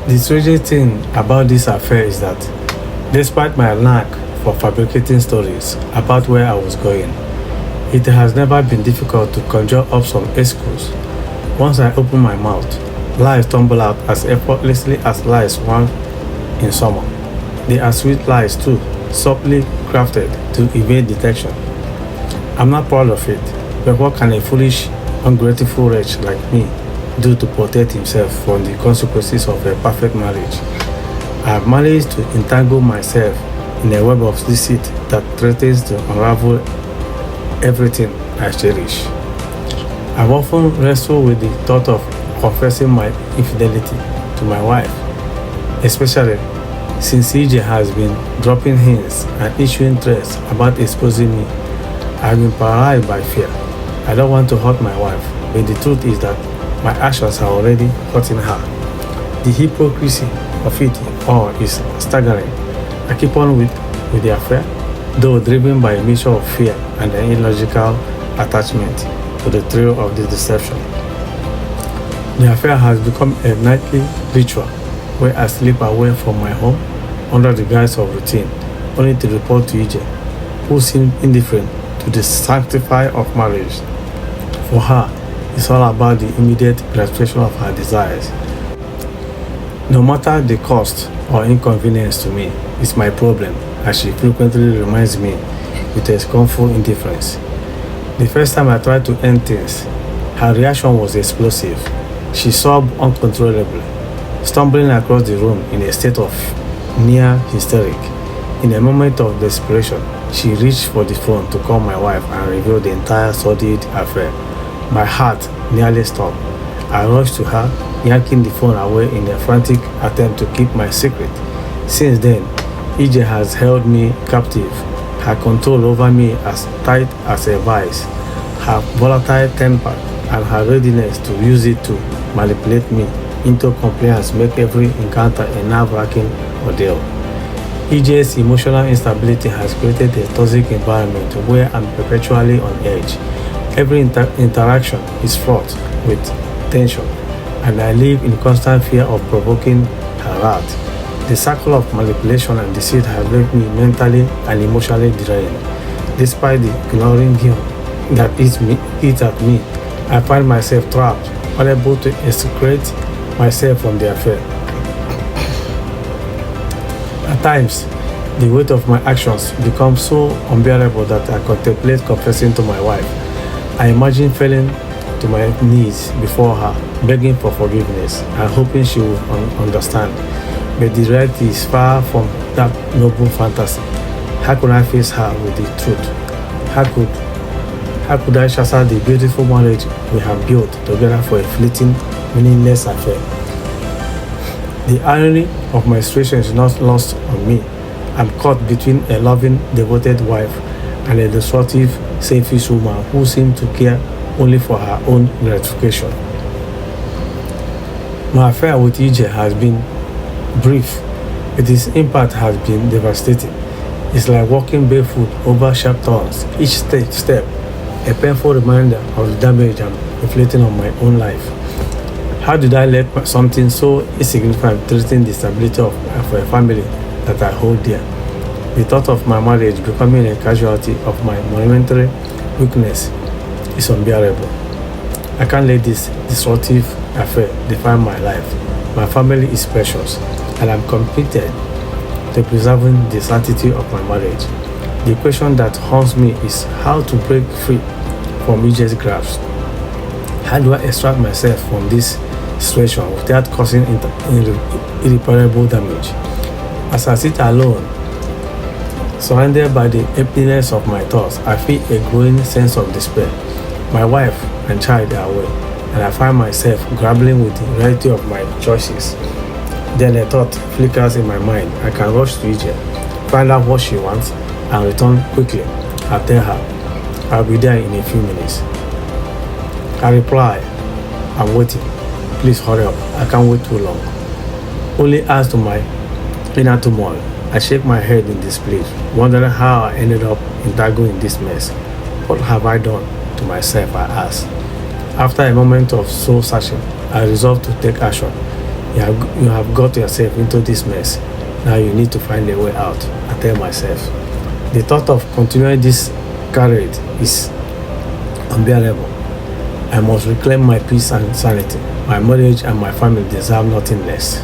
The strangest thing about this affair is that, despite my knack for fabricating stories about where I was going, it has never been difficult to conjure up some excuse. Once I open my mouth, lies tumble out as effortlessly as lies one in summer. They are sweet lies too, softly crafted to evade detection. I'm not proud of it, but what can a foolish, ungrateful wretch like me do to protect himself from the consequences of a perfect marriage? I have managed to entangle myself in a web of deceit that threatens to unravel everything I cherish. I've often wrestled with the thought of confessing my infidelity to my wife, especially since EJ has been dropping hints and issuing threats about exposing me. I've been paralyzed by fear. I don't want to hurt my wife, but the truth is that my actions are already hurting her. The hypocrisy of it all is staggering. I keep on with the affair, though driven by a mixture of fear and an illogical attachment to the thrill of this deception. The affair has become a nightly ritual where I slip away from my home under the guise of routine, only to report to EJ, who seemed indifferent to the sanctity of marriage. For her, it's all about the immediate gratification of her desires. No matter the cost or inconvenience to me, it's my problem, as she frequently reminds me with a scornful indifference. The first time I tried to end things, her reaction was explosive. She sobbed uncontrollably, stumbling across the room in a state of near hysteric. In a moment of desperation, she reached for the phone to call my wife and reveal the entire sordid affair. My heart nearly stopped. I rushed to her, yanking the phone away in a frantic attempt to keep my secret. Since then, EJ has held me captive, her control over me as tight as a vice, her volatile temper and her readiness to use it to manipulate me into compliance make every encounter a nerve-wracking ordeal. EJ's emotional instability has created a toxic environment where I'm perpetually on edge. Every interaction is fraught with tension, and I live in constant fear of provoking her wrath. The circle of manipulation and deceit has left me mentally and emotionally drained. Despite the ignoring guilt that eats at me, I find myself trapped, unable to extricate myself from the affair. At times, the weight of my actions becomes so unbearable that I contemplate confessing to my wife. I imagine falling to my knees before her, begging for forgiveness and hoping she will understand. But the reality is far from that noble fantasy. How could I face her with the truth? How could I shatter the beautiful marriage we have built together for a fleeting, meaningless affair? The irony of my situation is not lost on me. I'm caught between a loving, devoted wife and a destructive, selfish woman who seems to care only for her own gratification. My affair with EJ has been brief, but its impact has been devastating. It's like walking barefoot over sharp turns, each step a painful reminder of the damage I'm inflicting on my own life. How did I let something so insignificant threaten the stability of a family that I hold dear? The thought of my marriage becoming a casualty of my momentary weakness is unbearable. I can't let this destructive affair define my life. My family is precious, and I'm committed to preserving the sanctity of my marriage. The question that haunts me is how to break free from EJ's grasp. How do I extract myself from this situation without causing irreparable damage? As I sit alone, surrounded by the emptiness of my thoughts, I feel a growing sense of despair. My wife and child are away, and I find myself grappling with the reality of my choices. Then a thought flickers in my mind. I can rush to EJ, find out what she wants, and return quickly. I tell her I'll be there in a few minutes. I reply, I'm waiting. Please hurry up. I can't wait too long. Only as to my inner turmoil, I shake my head in disbelief, wondering how I ended up entangled in this mess. What have I done to myself, I ask. After a moment of soul searching, I resolve to take action. You have got yourself into this mess. Now you need to find a way out. I tell myself. The thought of continuing this carriage is unbearable. I must reclaim my peace and sanity. My marriage and my family deserve nothing less.